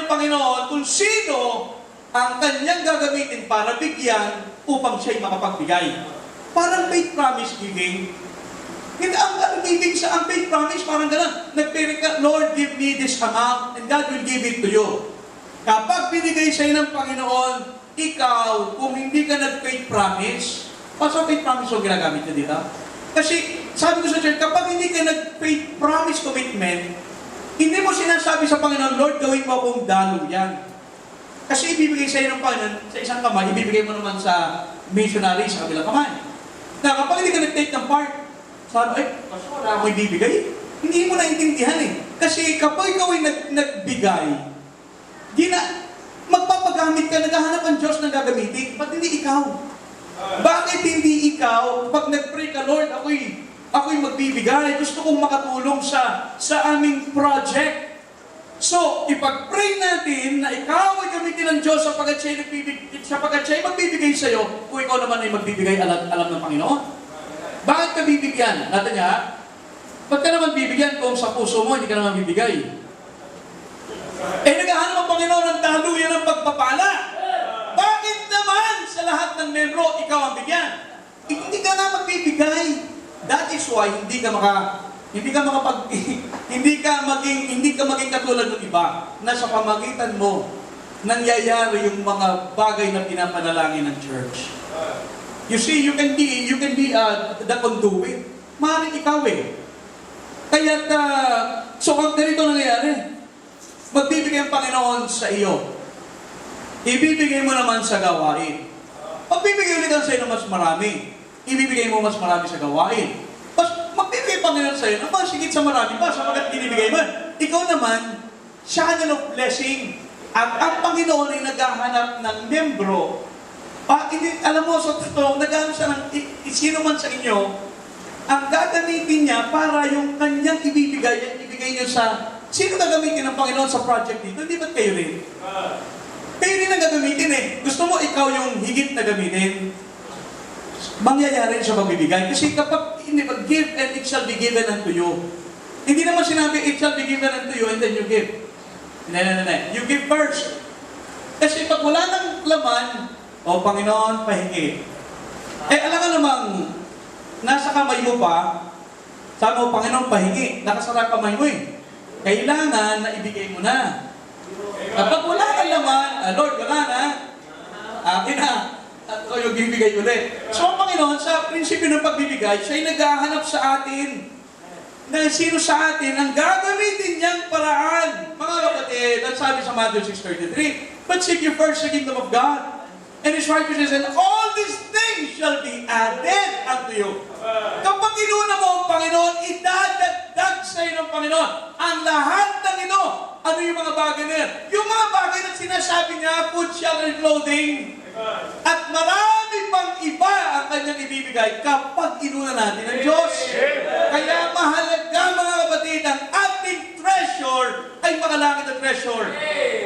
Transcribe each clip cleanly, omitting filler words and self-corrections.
ng Panginoon kung sino ang kanyang gagamitin para bigyan upang siya'y makapagbigay. Parang faith promise giving. Hindi, ang giving sa ang faith promise, parang gano'n. Nagpili ka, Lord, give me this amount, and God will give it to you. Kapag binigay sa'yo ng Panginoon, ikaw, kung hindi ka nag-faith promise, pasok faith promise yung ginagamit niya dito. Kasi, sabi ko sa church, kapag hindi ka nag-faith promise commitment, hindi mo sinasabi sa Panginoon, Lord, gawin mo akong daluyan. Kasi ibibigay sa'yo ng Panginoon sa isang kamay, ibibigay mo naman sa missionary sa kabilang kamay. Na kapag hindi ka nag-take ng part, sabi, pastor, wala mo ibibigay. Hindi mo naintindihan eh. Kasi kapag ikaw ay nagbigay, magpapagamit ka, naghahanap ang Diyos na gagamitin. Ba't hindi ikaw? Bakit hindi ikaw, pag nag-pray ka, Lord, ako'y magbibigay, gusto kong makatulong sa aming project. So, ipag-pray natin na ikaw ay gamitin ng Diyos sapagkat siya'y magbibigay sa'yo kung ikaw naman ay magbibigay alam ng Panginoon. Bakit ka bibigyan? Natin niya, ba't ka naman bibigyan kung sa puso mo hindi ka naman bibigay? Naghahanap ang Panginoon ng daluyan ng pagpapala. Bakit naman sa lahat ng membro, ikaw ang bigyan? Hindi ka na magbibigay. That is why hindi ka maging katulad ng iba na sa pamagitan mo nangyayari yung mga bagay na pinapanalangin ng church. You see, you can be the conduit. Maaaring ikaw eh. Kaya so kung ganito nangyayari, magbibigay ang Panginoon sa iyo. Ibibigay mo naman sa gawain. Magbibigay ulit ang sa iyo ng mas marami. Ibibigay mo mas marami sa gawain. Magbibigay ang Panginoon sa iyo ng mas higit sa marami pa sapagkat binibigay mo. Ikaw naman, channel of blessing. At ang Panginoon ay naghahanap ng membro. Alam mo, sa totoo, naghahanap siya ng sino man sa inyo, ang gagamitin niya para yung kanyang ibibigay niyo sa sino gagamitin ng Panginoon sa project dito? Hindi ba't kayo rin? Kayo rin ang gagamitin eh. Gusto mo ikaw yung higit na gamitin? Mangyayari sa pagbibigay. Kasi kapag give and it shall be given unto you. Hindi naman sinabi, it shall be given unto you and then you give. Hindi. You give first. Kasi pag wala ng laman, Panginoon, pahingi. Alam nga namang, nasa kamay mo pa, sabi mo, Panginoon, pahingi. Nakasara kamay mo eh. Kailangan na ibigay mo na. Kapag wala kang laman, Lord, wala na. Akin na. At yung bibigay ulit. So, ang Panginoon, sa prinsipyo ng pagbibigay, siya'y naghahanap sa atin na sino sa atin ang gagamitin niyang paraan. Mga kapatid, at sabi sa Matthew 6:33, but seek you first the kingdom of God and His righteousness, and all these things shall be added unto you. Kapag inuna mo ang Panginoon, idadagdag sa iyo ng Panginoon ang lahat ng ito. Ano yung mga bagay na yan? Yung mga bagay na sinasabi niya, food, shelter, and clothing. At marami pang iba ang kanyang ibibigay kapag inuna natin ang Diyos. Kaya mahalaga mga kapatid, ang ating treasure ay makalangit na treasure.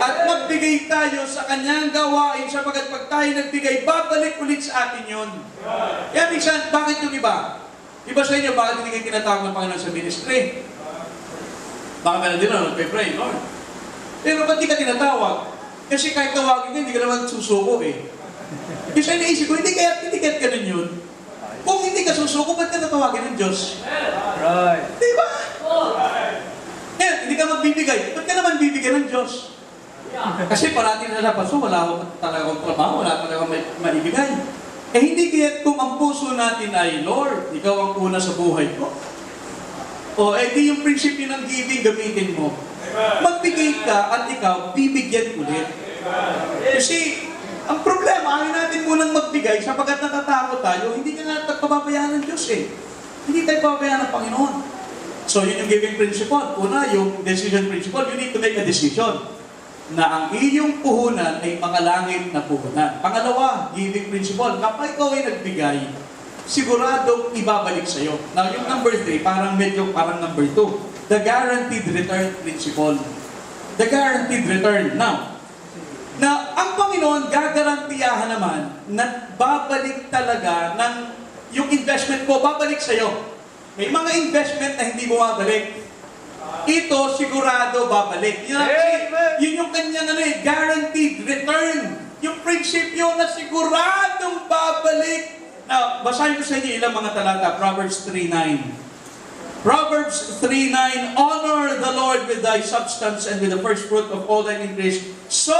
At magbigay tayo sa kanyang gawain sapagkat pag tayo nagbigay, babalik ulit sa atin yun. Kaya minsan, bakit yung iba? Iba sa inyo, bakit hindi kayo tinatawag ng Panginoon sa ministry? Baka meron din na, nagpe-pray, Lord. Pero ba't di ka tinatawag? Kasi kahit tawagin ka, hindi ka naman susuko eh. Kasi naisip ko, hindi kaya ganun yun. Kung hindi ka susuko, ba't ka natawagin ng Diyos? Right. Di ba? Hindi ka magbibigay. Ba't ka naman bibigyan ng Diyos? Kasi parati na dapat, so wala akong talaga akong trabaho, wala talaga akong maibigay. Hindi kaya kung ang puso natin ay, Lord, ikaw ang una sa buhay ko. Di yung prinsipyo ng giving, gamitin mo. Magbigay ka at ikaw, bibigyan ulit. Kasi, ang problema, ayaw natin munang magbigay sapagkat natatakot tayo, hindi ka nga pababayaan ng Diyos eh. Hindi tayo pababayaan ng Panginoon. So, yun yung giving principle. Una, yung decision principle, you need to make a decision na ang iyong puhunan ay pangalangit na puhunan. Pangalawa, giving principle. Kapag ikaw ay nagbigay, siguradong ibabalik sa'yo. Now, yung number 3, parang number 2. The guaranteed return principle. The guaranteed return. Now, ang Panginoon gagarantiyahan naman na babalik talaga ng yung investment ko, babalik sa'yo. May mga investment na hindi bumabalik. ito sigurado babalik. Yun yung kanyang guaranteed return. Yung prinsipyo na siguradong babalik. Now, basahin ko sa inyo ilang mga talata. Proverbs 3:9. Proverbs 3:9, honor the Lord with thy substance and with the first fruit of all thine increase. So,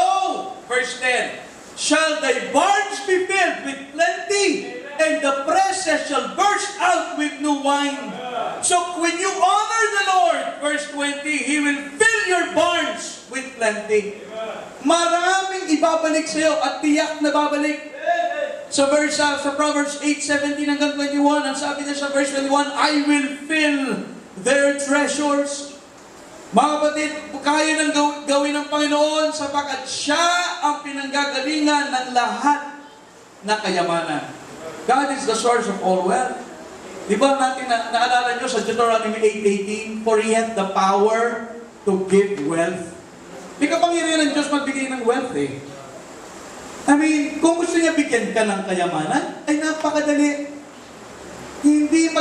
verse 10, shall thy barns be filled with plenty, and the presses shall burst out with new wine. So, when you honor the Lord, verse 20, He will fill your barns with plenty. Maraming ibabalik sa iyo at tiyak na babalik. Sa Proverbs 8:17 hanggang 21, ang sabi niya sa verse 21, I will fill their treasures. Mga kapatid, kaya nang gawin ng Panginoon sapagkat Siya ang pinanggagalingan ng lahat na kayamanan. God is the source of all wealth. Di ba natin naalala nyo sa Deuteronomy 8:18, for He hath the power to give wealth. Di kapangyarihan ng Diyos magbigay ng wealth eh. I mean, kung gusto niya bigyan ka ng kayamanan, ay napakadali. Hindi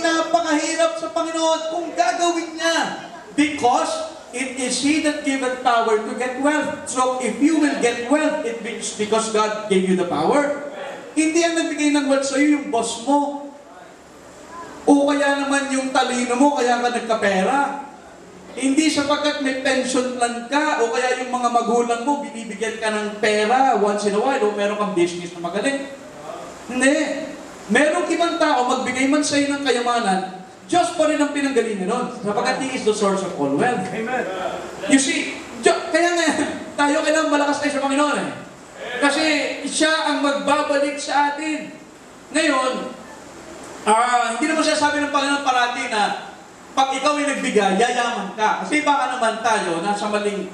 napakahirap sa Panginoon kung gagawin niya. Because it is He that giveth power to get wealth. So if you will get wealth, it means because God gave you the power. Hindi ang nagbigay ng wealth sa iyo yung boss mo. O kaya naman yung talino mo, kaya ka nagkapera. Hindi sapagkat may pension plan ka o kaya yung mga magulang mo, binibigyan ka ng pera once in a while o meron kang business na magaling. Hindi. Merong ibang tao, magbigay man sa iyo ng kayamanan, Diyos pa rin ang pinanggalingan nun. Sapagkat He is the source of all wealth. Amen. You see, kaya nga, tayo kailangan malakas tayo sa Panginoon eh. Kasi Siya ang magbabalik sa atin. Ngayon, hindi naman sabi ng Panginoon parati na pag ikaw ay nagbigay, yayaman ka. Kasi baka naman tayo, nasa maling...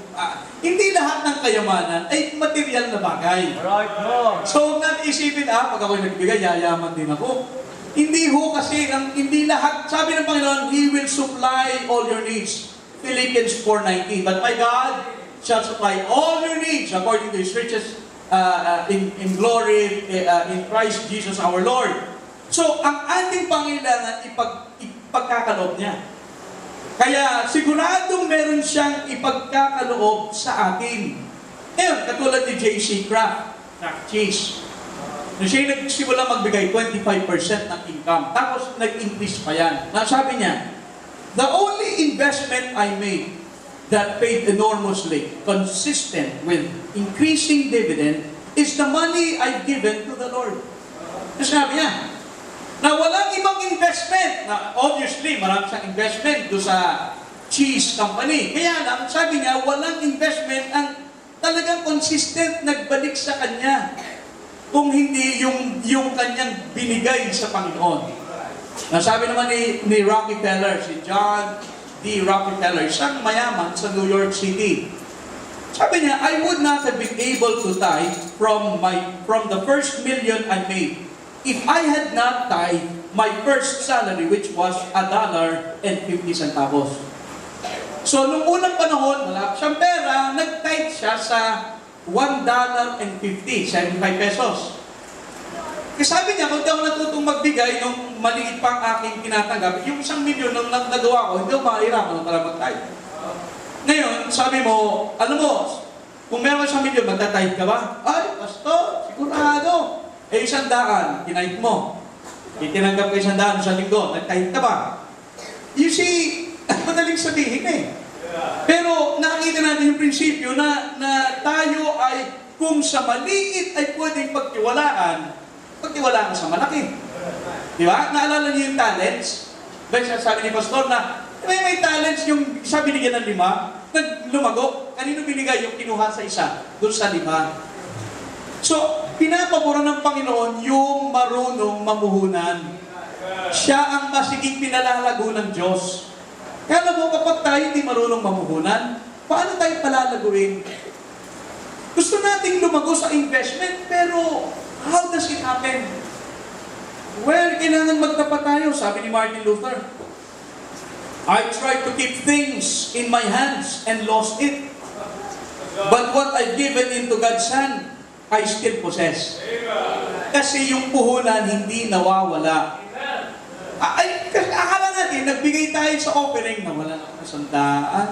hindi lahat ng kayamanan ay material na bagay. Right, no. So, huwag natin isipin, pag ako ay nagbigay, yayaman din ako. Hindi ho kasi, hindi lahat. Sabi ng Panginoon, He will supply all your needs. Philippians 4:19. But my God shall supply all your needs according to His riches in glory in Christ Jesus our Lord. So, ang ating pangailangan ipagkakaloob niya. Kaya siguradong meron Siyang ipagkakaloob sa atin. Ngayon, katulad ni J.C. Kraft Cheese. Nung siya nagsimula magbigay 25% ng income, tapos nag-increase pa yan. Sabi niya, the only investment I made that paid enormously, consistent with increasing dividend, is the money I've given to the Lord. Sabi niya, na walang ibang investment. Na obviously, marami siyang investment do sa cheese company. Kaya lang, sabi niya, walang investment ang talagang consistent nagbalik sa kanya. Kung hindi yung kanyang binigay sa Panginoon. Nasabi naman ni Rockefeller, si John D. Rockefeller, isang mayaman sa New York City. Sabi niya, I would not have been able to tithe from the first million I made if I had not tithed my first salary, which was $1.50. So, nung unang panahon, wala siyang pera, nag-tithe siya sa $1.50, 75 pesos. Kasi sabi niya, kung di ako natutong magbigay nung maliit pang aking tinatanggap, yung 1 milyon nung nagawa ko, hindi ako mahirapan para mag-tithe. Ngayon, sabi mo, alam mo, kung meron ka 1 milyon, magta-tithe ka ba? Ay, pastor, sigurado. 100, tinayit mo. Itinanggap ko 100 sa linggo, nagtayit ka ba? You see, madaling sabihin eh. Pero nakikita natin yung prinsipyo na tayo ay, kung sa maliit ay pwedeng pagtiwalaan ka sa malaki. Di ba? Naalala niyo yung talents? Dahil sabi ni Pastor na, may talents yung isa binigyan ng 5, naglumago. Kanino binigay yung kinuha sa isa? Doon sa 5. So, pinapabura ng Panginoon yung marunong mamuhunan. Siya ang masiging pinalalago ng Diyos. Kaya alam mo, kapag tayo hindi marunong mamuhunan, paano tayo palalaguin? Gusto nating lumago sa investment, pero how does it happen? Well, kailangan magtapat tayo, sabi ni Martin Luther. I tried to keep things in my hands and lost it. But what I've given into God's hand, I still possess. Kasi yung puhunan hindi nawawala. Kasi akala natin, nagbigay tayo sa offering na wala na sandaan,